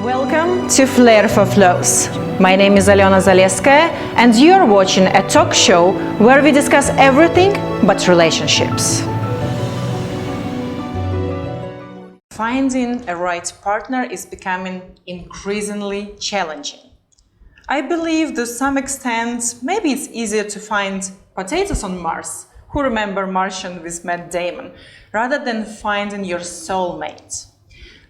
Welcome to Flair for Flows. My name is Aliona Zaleskaya and you're watching a talk show where we discuss everything but relationships. Finding a right partner is becoming increasingly challenging. I believe to some extent maybe it's easier to find potatoes on Mars, who remember Martian with Matt Damon, rather than finding your soulmate.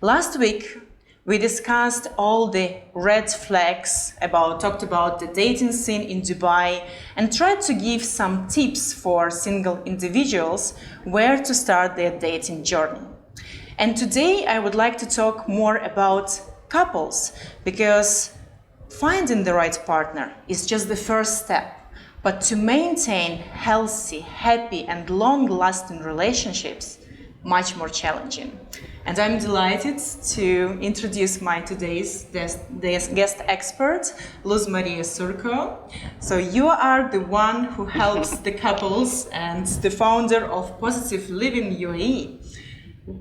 Last week, we discussed all the red flags, talked about the dating scene in Dubai, and tried to give some tips for single individuals where to start their dating journey. And today I would like to talk more about couples, because finding the right partner is just the first step. But to maintain healthy, happy, and long-lasting relationships, much more challenging. And I'm delighted to introduce my today's guest expert, Luz Maria Surco. So you are the one who helps the couples and the founder of Positive Living UAE.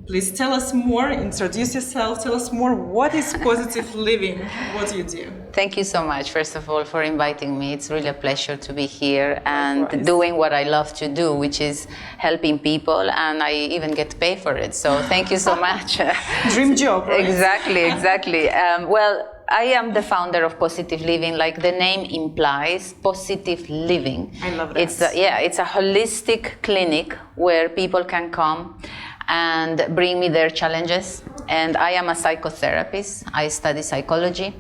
Please tell us more, introduce yourself, tell us more, what is Positive Living, what do you do? Thank you so much, first of all, for inviting me. It's really a pleasure to be here and doing what I love to do, which is helping people, and I even get paid for it, so thank you so much. Dream job, right? Exactly. Well, I am the founder of Positive Living, like the name implies, positive living. I love that. It's a holistic clinic where people can come and bring me their challenges. And I am a psychotherapist. I study psychology.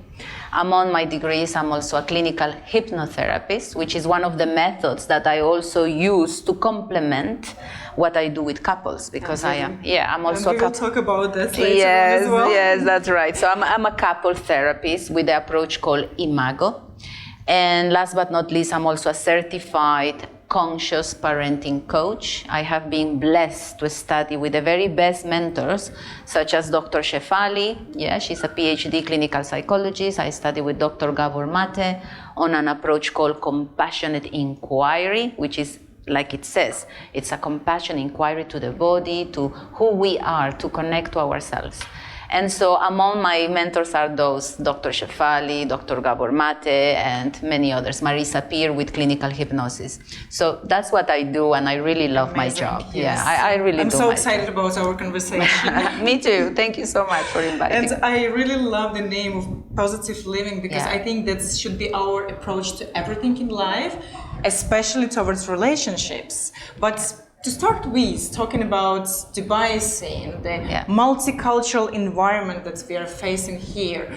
Among my degrees, I'm also a clinical hypnotherapist, which is one of the methods that I also use to complement what I do with couples, because I'm also and we will talk about that later as well. Yes, that's right. So I'm a couple therapist with the approach called Imago. And last but not least, I'm also a certified conscious parenting coach. I have been blessed to study with the very best mentors, such as Dr. Shefali. Yeah, she's a PhD clinical psychologist. I study with Dr. Gabor Mate on an approach called compassionate inquiry, which is, like it says, it's a compassion inquiry to the body, to who we are, to connect to ourselves. And so among my mentors are those Dr. Shefali, Dr. Gabor Mate, and many others, Marisa Peer with clinical hypnosis. So that's what I do, and I really love my job. Yes. Yeah, I really I'm do. I'm so excited about our conversation. Me too. Thank you so much for inviting me. And I really love the name of Positive Living, because I think that should be our approach to everything in life, especially towards relationships. But to start with, talking about Dubai scene, the multicultural environment that we are facing here,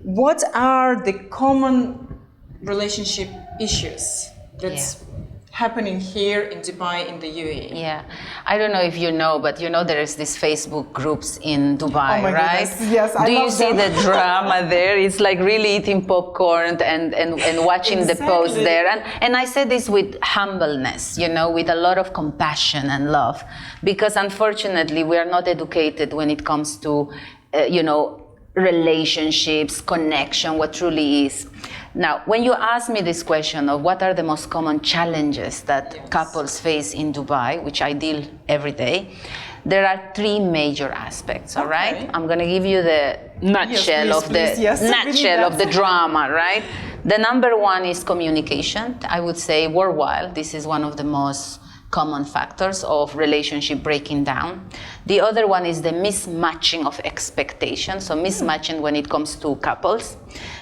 what are the common relationship issues that's happening here in Dubai, in the UAE? Yeah, I don't know if you know, but you know there is this Facebook groups in Dubai, oh my right? Goodness. Yes, I Do love you see them. the drama there? It's like really eating popcorn and watching the post there. And I say this with humbleness, you know, with a lot of compassion and love, because unfortunately we are not educated when it comes to, relationships, connection, what truly is. Now, when you ask me this question of what are the most common challenges that couples face in Dubai, which I deal every day, there are three major aspects, all right? I'm going to give you the nutshell of the drama, right? The number one is communication. I would say worldwide, this is one of the most common factors of relationship breaking down. The other one is the mismatching of expectations, so mismatching when it comes to couples.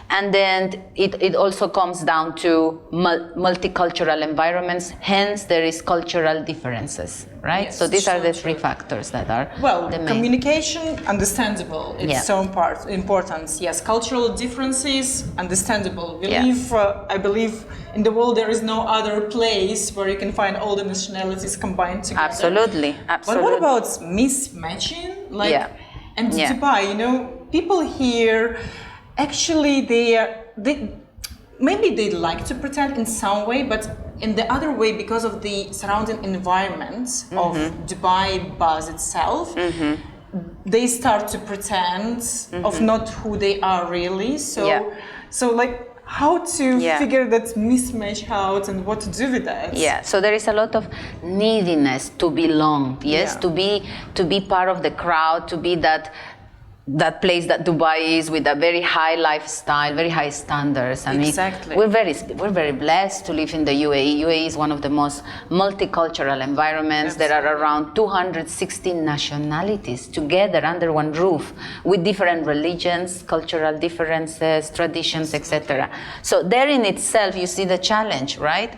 And then it also comes down to multicultural environments, hence there is cultural differences, right? Yes, so these are the three factors that are the main. Communication, understandable, it's so important. Yes, cultural differences, understandable. I believe in the world there is no other place where you can find all the nationalities combined together. Absolutely. But what about mismatching? And Dubai, people here, actually maybe they like to pretend in some way, but in the other way, because of the surrounding environment of Dubai buzz itself, they start to pretend of not who they are really. So how to figure that mismatch out and what to do with that. Yeah, so there is a lot of neediness to belong, to be part of the crowd, to be that that place that Dubai is, with a very high lifestyle, very high standards. I Exactly. mean, we're very blessed to live in the UAE. UAE is one of the most multicultural environments. Absolutely. There are around 260 nationalities together under one roof, with different religions, cultural differences, traditions, etc. So there in itself, you see the challenge, right?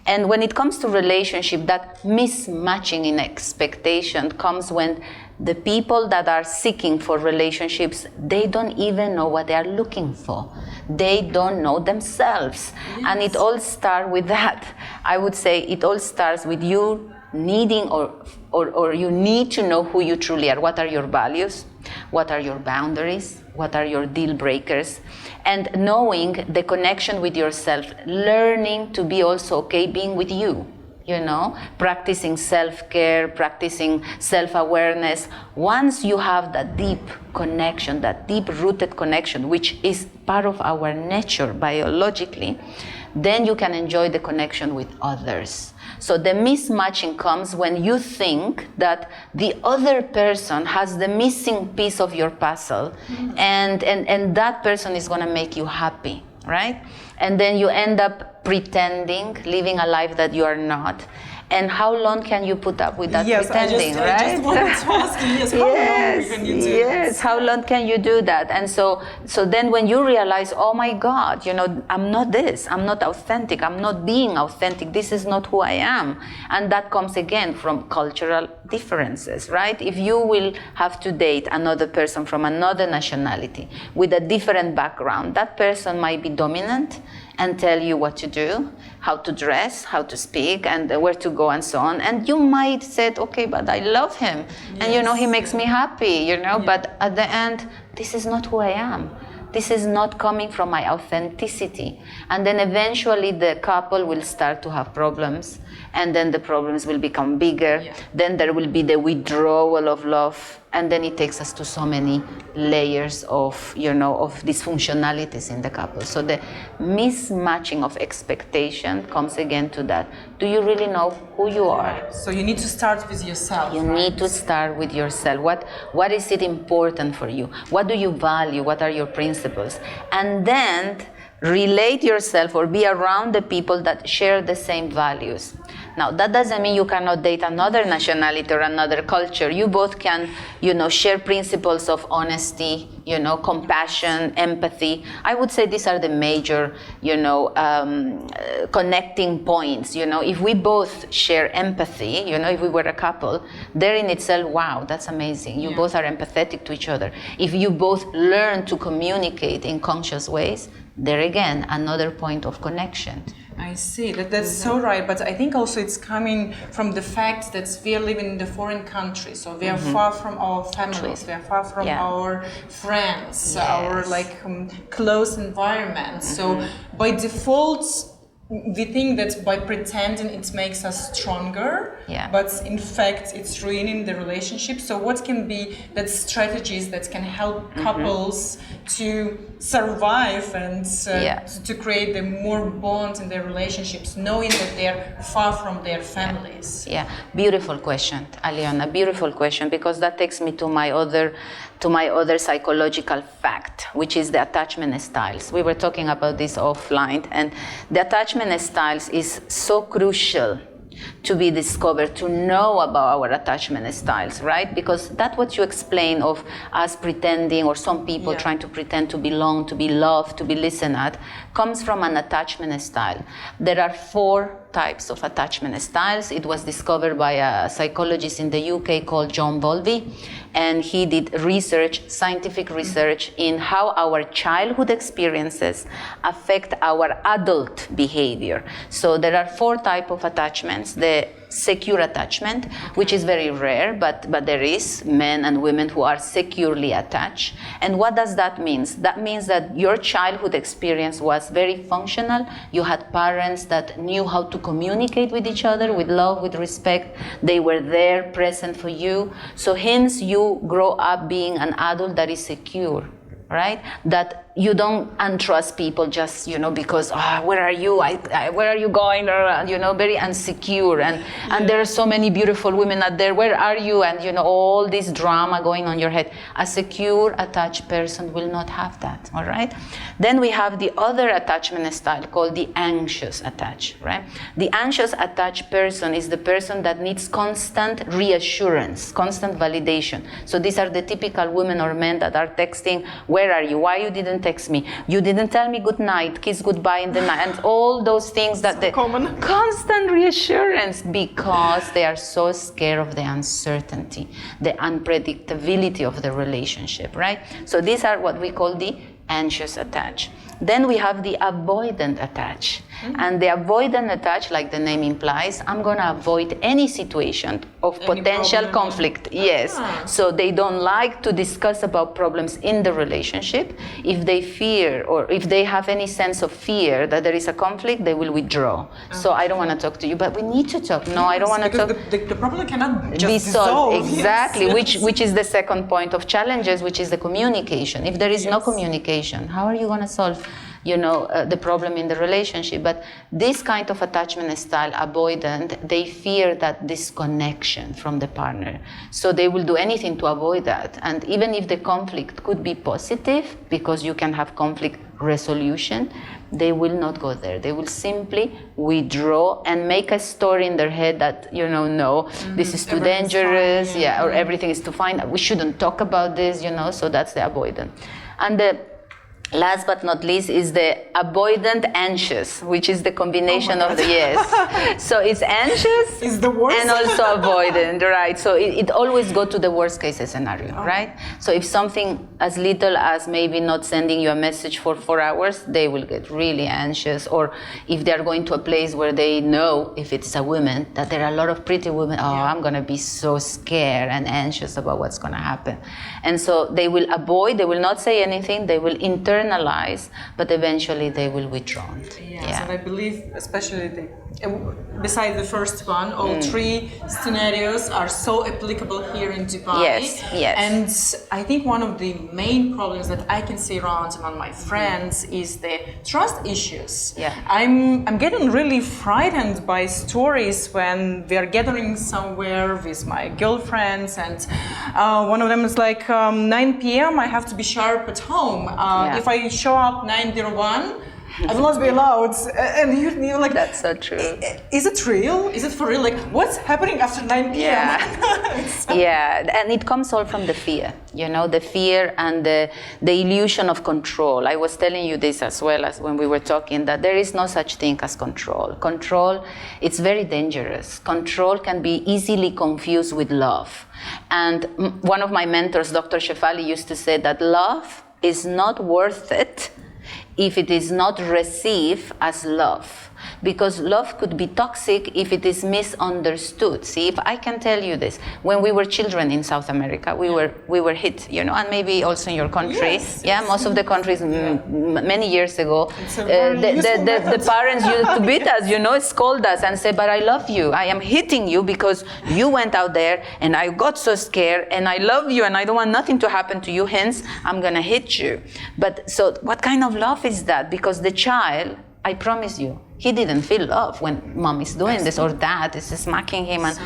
And when it comes to relationship, that mismatching in expectation comes when the people that are seeking for relationships, they don't even know what they are looking for. They don't know themselves. Yes. And it all starts with that. I would say it all starts with you needing or you need to know who you truly are. What are your values? What are your boundaries? What are your deal breakers? And knowing the connection with yourself, learning to be also okay being with you. You know, practicing self-care, practicing self-awareness. Once you have that deep connection, that deep-rooted connection, which is part of our nature biologically, then you can enjoy the connection with others. So the mismatching comes when you think that the other person has the missing piece of your puzzle, and that person is going to make you happy, right? And then you end up pretending, living a life that you are not. And how long can you put up with that pretending, right? I just wanted to ask you, yes, how long can you do this? How long can you do that? And so then when you realize, oh my God, you know, I'm not this, I'm not authentic, I'm not being authentic, this is not who I am. And that comes again from cultural differences, right? If you will have to date another person from another nationality with a different background, that person might be dominant and tell you what to do, how to dress, how to speak, and where to go, and so on. And you might say, okay, but I love him, yes, and you know, he makes me happy, you know, but at the end, this is not who I am. This is not coming from my authenticity. And then eventually the couple will start to have problems, and then the problems will become bigger. Yeah. Then there will be the withdrawal of love, and then it takes us to so many layers of, you know, of dysfunctionalities in the couple. So the mismatching of expectation comes again to that. Do you really know who you are? So you need to start with yourself. You need to start with yourself. What is it important for you? What do you value? What are your principles? And then relate yourself or be around the people that share the same values. Now, that doesn't mean you cannot date another nationality or another culture. You both can, you know, share principles of honesty, you know, compassion, empathy. I would say these are the major, you know, connecting points. You know, if we both share empathy, you know, if we were a couple, there in itself, wow, that's amazing. You both are empathetic to each other. If you both learn to communicate in conscious ways, there again, another point of connection. I see, that's so right, but I think also it's coming from the fact that we are living in the foreign country, so we are far from our families, we are far from our friends, our close environment. So by default, we think that by pretending it makes us stronger, but in fact it's ruining the relationship. So what can be that strategies that can help couples to survive and to create the more bond in their relationships, knowing that they're far from their families? Yeah, beautiful question, Aliona, beautiful question, because that takes me to my other psychological fact, which is the attachment styles. We were talking about this offline, and the attachment styles is so crucial to be discovered, to know about our attachment styles, right? Because that's what you explain of us pretending, or some people trying to pretend to belong, to be loved, to be listened at, comes from an attachment style. There are 4 types of attachment styles. It was discovered by a psychologist in the UK called John Bowlby, and he did research, scientific research, in how our childhood experiences affect our adult behavior. So there are 4 types of attachments. The secure attachment, which is very rare, but there is men and women who are securely attached. And what does that mean? That means that your childhood experience was very functional. You had parents that knew how to communicate with each other, with love, with respect. They were there, present for you. So hence you grow up being an adult that is secure, right? That you don't untrust people just, because, where are you? Where are you going? Or, very insecure. And there are so many beautiful women out there. Where are you? And, all this drama going on in your head. A secure, attached person will not have that, all right? Then we have the other attachment style called the anxious attached, right? The anxious attached person is the person that needs constant reassurance, constant validation. So these are the typical women or men that are texting, where are you? Why you didn't text me? You didn't tell me good night, kiss goodbye in the night, and all those things that so common. Constant reassurance, because they are so scared of the uncertainty, the unpredictability of the relationship, right? So these are what we call the anxious attached. Then we have the avoidant attached. And the avoidant attached, like the name implies, I'm going to avoid any situation of potential conflict. Yes. So they don't like to discuss about problems in the relationship. If they fear, or if they have any sense of fear that there is a conflict, they will withdraw. So I don't want to talk to you, but we need to talk. No, I don't want to talk. The problem cannot just be solved. Dissolve. Exactly. Yes. Which is the second point of challenges, which is the communication. If there is no communication, how are you going to solve the problem in the relationship? But this kind of attachment style, avoidant, they fear that disconnection from the partner. So they will do anything to avoid that. And even if the conflict could be positive, because you can have conflict resolution, they will not go there. They will simply withdraw and make a story in their head that, no, this is too dangerous, fine, or everything is too fine. We shouldn't talk about this, so that's the avoidant. And the last but not least is the avoidant anxious, which is the combination of the So it's anxious is the worst. And also avoidant, right? So it always goes to the worst case scenario, right? So if something as little as maybe not sending you a message for 4 hours, they will get really anxious. Or if they're going to a place where they know, if it's a woman, that there are a lot of pretty women, I'm going to be so scared and anxious about what's going to happen. And so they will avoid, they will not say anything, they will internalize, but eventually they will withdraw. Yes, and I believe especially besides the first one, all three scenarios are so applicable here in Dubai. Yes. And I think one of the main problems that I can see around among my friends is the trust issues. Yeah. I'm getting really frightened by stories when we are gathering somewhere with my girlfriends, and one of them is like 9 p.m. I have to be sharp at home. If I show up 9:01, I will not be allowed. And you're like, that's so true. Is it real? Is it for real? Like, what's happening after 9 p.m.? And it comes all from the fear, the fear and the illusion of control. I was telling you this as well as when we were talking, that there is no such thing as control. Control, it's very dangerous. Control can be easily confused with love. And one of my mentors, Dr. Shefali, used to say that love is not worth it if it is not received as love. Because love could be toxic if it is misunderstood. See, if I can tell you this, when we were children in South America, we were hit, and maybe also in your country. Most of the countries many years ago, the parents used to beat us, scold us and say, but I love you. I am hitting you because you went out there and I got so scared and I love you and I don't want nothing to happen to you, hence I'm gonna hit you. But so what kind of love is that? Because the child, I promise you, he didn't feel love when mom is doing this or dad is smacking him. And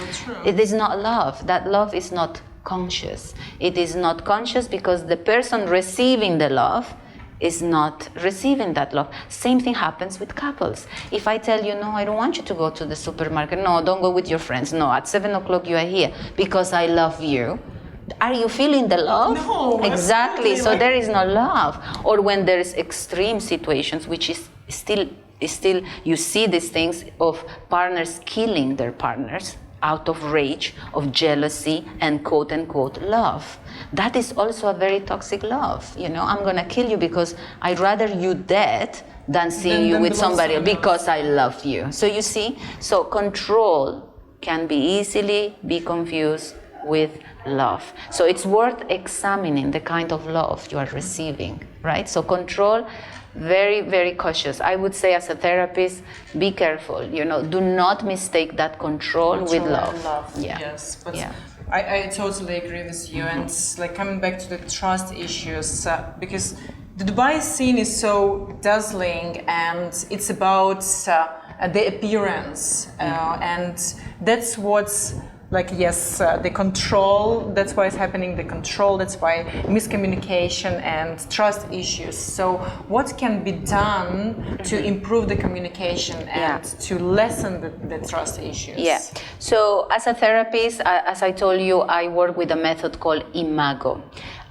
it is not love. That love is not conscious. It is not conscious because the person receiving the love is not receiving that love. Same thing happens with couples. If I tell you, no, I don't want you to go to the supermarket. No, don't go with your friends. No, at 7 o'clock you are here because I love you. Are you feeling the love? No, exactly. So there is no love. Or when there is extreme situations, which is still you see these things of partners killing their partners out of rage, of jealousy, and quote unquote love. That is also a very toxic love. I'm gonna kill you because I'd rather you dead than see you with somebody else because I love you. So you see, so control can be easily be confused with love. So it's worth examining the kind of love you are receiving, right? So control, very, very cautious. I would say as a therapist, be careful, do not mistake that control with love. Yes, but I totally agree with you. And like coming back to the trust issues, because The Dubai scene is so dazzling, and it's about the appearance, and that's what's like, yes, the control, that's why it's happening, the control, that's why miscommunication and trust issues. So what can be done to improve the communication and to lessen the trust issues? Yeah, so as a therapist, as I told you, I work with a method called imago.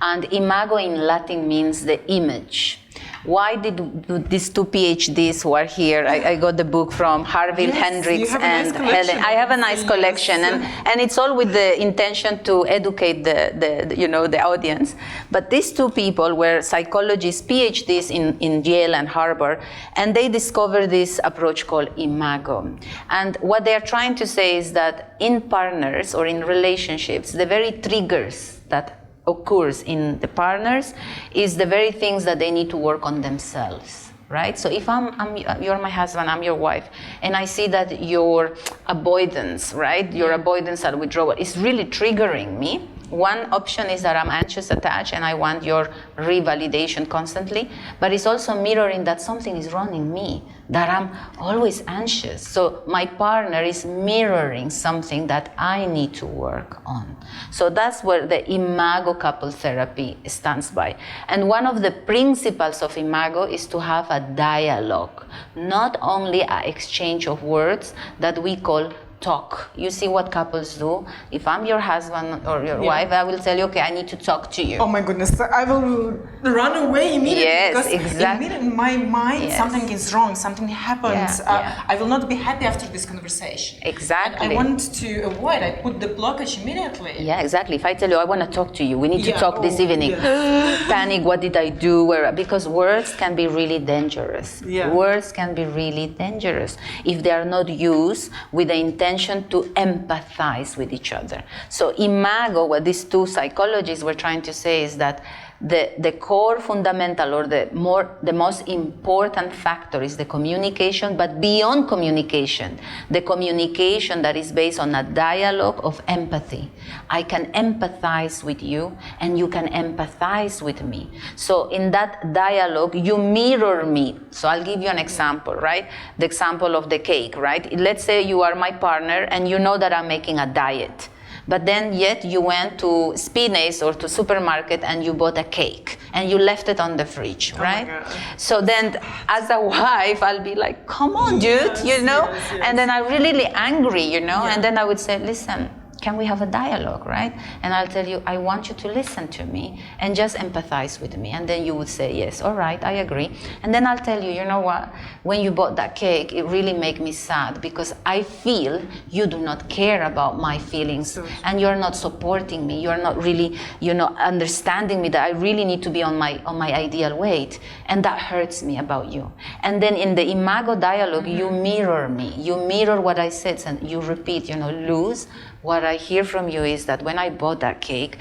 And imago in Latin means the image. Why did these two PhDs who are here, I got the book from Harville Hendricks and Helen. I have a nice collection, and it's all with the intention to educate the audience. But these two people were psychologists, PhDs in Yale and Harvard, and they discovered this approach called imago. And what they are trying to say is that in partners or in relationships, the very triggers that occurs in the partners is the very things that they need to work on themselves, right? So if you're my husband, I'm your wife, and I see that your avoidance, right, your avoidance and withdrawal is really triggering me. One option is that I'm anxious attached and I want your revalidation constantly, but it's also mirroring that something is wrong in me, that I'm always anxious. So my partner is mirroring something that I need to work on. So that's where the imago couple therapy stands by. And one of the principles of imago is to have a dialogue, not only an exchange of words that we call talk. You see what couples do? If I'm your husband or your wife, I will tell you, okay, I need to talk to you. Oh my goodness, I will run away immediately. Yes, because exactly. In my mind, something is wrong, something happens. I will not be happy after this conversation. Exactly. And I want to avoid, I put the blockage immediately. Yeah, exactly. If I tell you, I want to talk to you, we need to talk this evening. Panic, what did I do? Because words can be really dangerous. Words can be really dangerous if they are not used with the intention to empathize with each other. So imago, what these two psychologists were trying to say is that the core fundamental or the most important factor is the communication, but beyond communication, the communication that is based on a dialogue of empathy. I can empathize with you and you can empathize with me. So in that dialogue, you mirror me. So I'll give you an example, right? The example of the cake, right? Let's say you are my partner and you know that I'm making a diet. But then yet you went to Spinace or to supermarket and you bought a cake and you left it on the fridge, right? So then as a wife, I'll be like, come on, dude, you know? And then I'm really angry, you know? And then I would say, listen, can we have a dialogue, right? And I'll tell you, I want you to listen to me and just empathize with me. And then you would say, yes, all right, I agree. And then I'll tell you, you know what? When you bought that cake, it really made me sad because I feel you do not care about my feelings and you're not supporting me. You're not really, you know, understanding me that I really need to be on my ideal weight. And that hurts me about you. And then in the imago dialogue, you mirror me. You mirror what I said and you repeat, you know, Luz, what I hear from you is that when I bought that cake,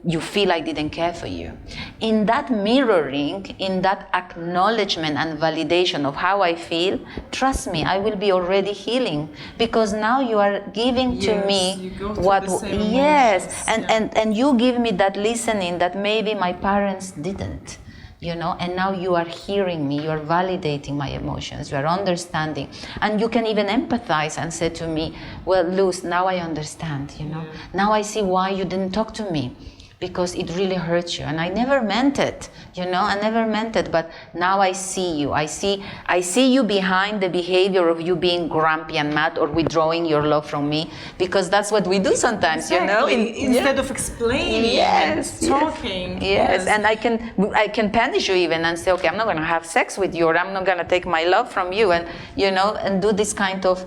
you feel I didn't care for you. In that mirroring, in that acknowledgement and validation of how I feel, trust me, I will be already healing because now you are giving to me what, and you give me that listening that maybe my parents didn't. You know, and now you are hearing me, you are validating my emotions, you are understanding, and you can even empathize and say to me, well, Luz, now I understand, you know, now I see why you didn't talk to me, because it really hurts you, and I never meant it, you know, I never meant it, but now I see you, I see you behind the behavior of you being grumpy and mad or withdrawing your love from me, because that's what we do sometimes, you know, instead of explaining and talking. Yes, and I can punish you even and say, okay, I'm not going to have sex with you, or I'm not going to take my love from you, and you know, and do this kind of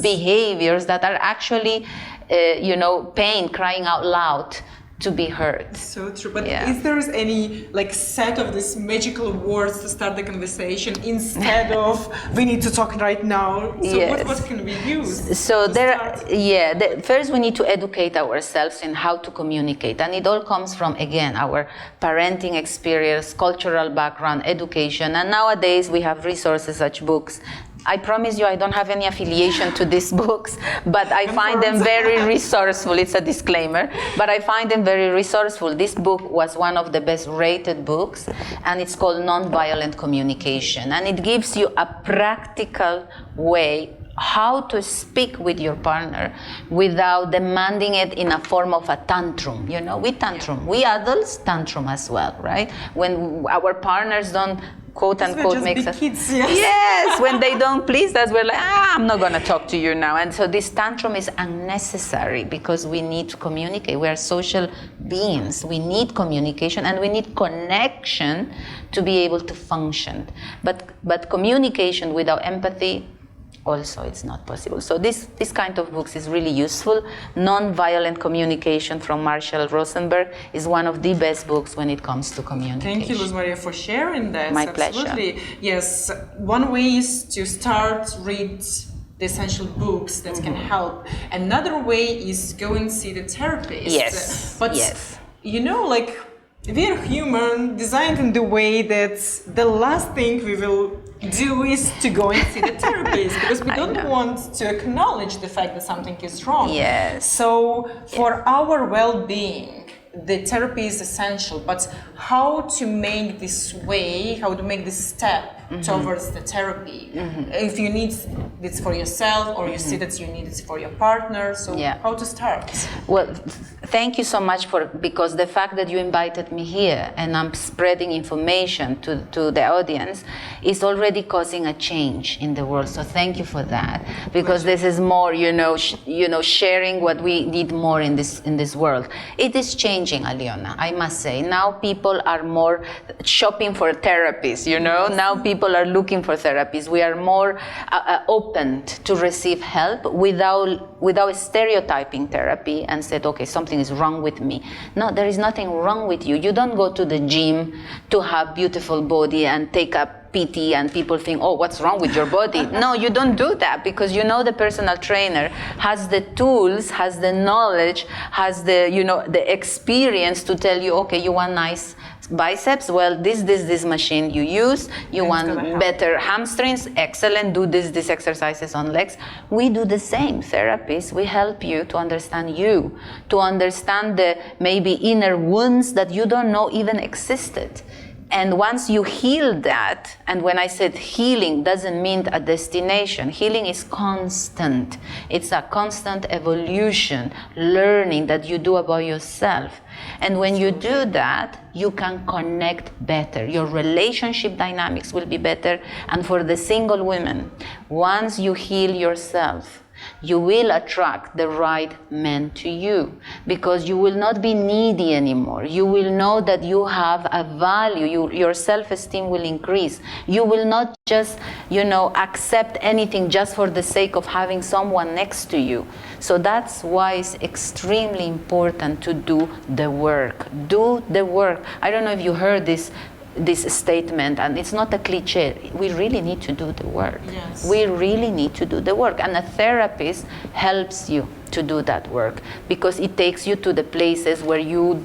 behaviors that are actually, you know, pain crying out loud to be heard. So true. But is there any like set of these magical words to start the conversation instead of we need to talk right now? So what can we use? So first we need to educate ourselves in how to communicate, and it all comes from, again, our parenting experience, cultural background, education, and nowadays we have resources such books I promise you I don't have any affiliation to these books, but I find them very resourceful. It's a disclaimer, but I find them very resourceful. This book was one of the best rated books, and it's called Nonviolent Communication, and it gives you a practical way how to speak with your partner without demanding it in a form of a tantrum. You know, we tantrum. We adults tantrum as well, right? When our partners don't quote unquote makes us kids, yes. Yes, when they don't please us, we're like, I'm not gonna talk to you now. And so this tantrum is unnecessary because we need to communicate. We are social beings. We need communication and we need connection to be able to function. But communication without empathy, also it's not possible. So this kind of books is really useful. Nonviolent Communication from Marshall Rosenberg is one of the best books when it comes to communication. Thank you, Luz Maria, for sharing that. My Absolutely. pleasure. Yes, one way is to start read the essential books that can help. Another way is go and see the therapist. Yes. But yes. you know, like, we are human, designed in the way that the last thing we will do is to go and see the therapist because we don't want to acknowledge the fact that something is wrong. Yes. So for our well-being, the therapy is essential, but how to make this way, how to make this step towards the therapy. If you need this for yourself or you see that you need it for your partner, so how to start? Well, thank you so much because the fact that you invited me here and I'm spreading information to the audience is already causing a change in the world. So thank you for that, because this is more, sharing what we need more in this world. It is changing, Aliona, I must say. Now people are more shopping for therapists, Now people are looking for therapists. We are more open to receive help without stereotyping therapy and said, okay, something is wrong with me. No, there is nothing wrong with you. You don't go to the gym to have beautiful body and take a PT and people think, oh, what's wrong with your body? No, you don't do that because the personal trainer has the tools, has the knowledge, has the experience to tell you, okay, you want nice biceps, well, this machine you use, you want better hamstrings, excellent, do these exercises on legs. We do the same. Therapists, we help you to understand the maybe inner wounds that you don't know even existed. And once you heal that, and when I said healing doesn't mean a destination, healing is constant. It's a constant evolution, learning that you do about yourself. And when you do that, you can connect better. Your relationship dynamics will be better. And for the single women, once you heal yourself, you will attract the right men to you because you will not be needy anymore. You will know that you have a value. Your self-esteem will increase. You will not just, accept anything just for the sake of having someone next to you. So that's why it's extremely important to do the work. Do the work. I don't know if you heard this statement, and it's not a cliche. We really need to do the work. Yes. We really need to do the work, and a therapist helps you to do that work because it takes you to the places where you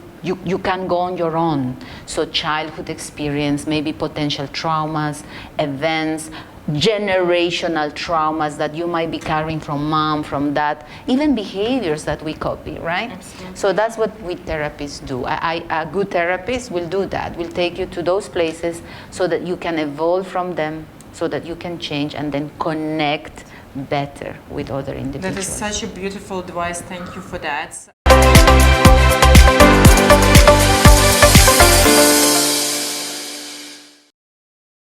can go on your own. So childhood experience, maybe potential traumas, events, generational traumas that you might be carrying from mom, from dad, even behaviors that we copy, right? Absolutely. So that's what we therapists do. A good therapist will do that, will take you to those places so that you can evolve from them, so that you can change and then connect better with other individuals. That is such a beautiful advice. Thank you for that.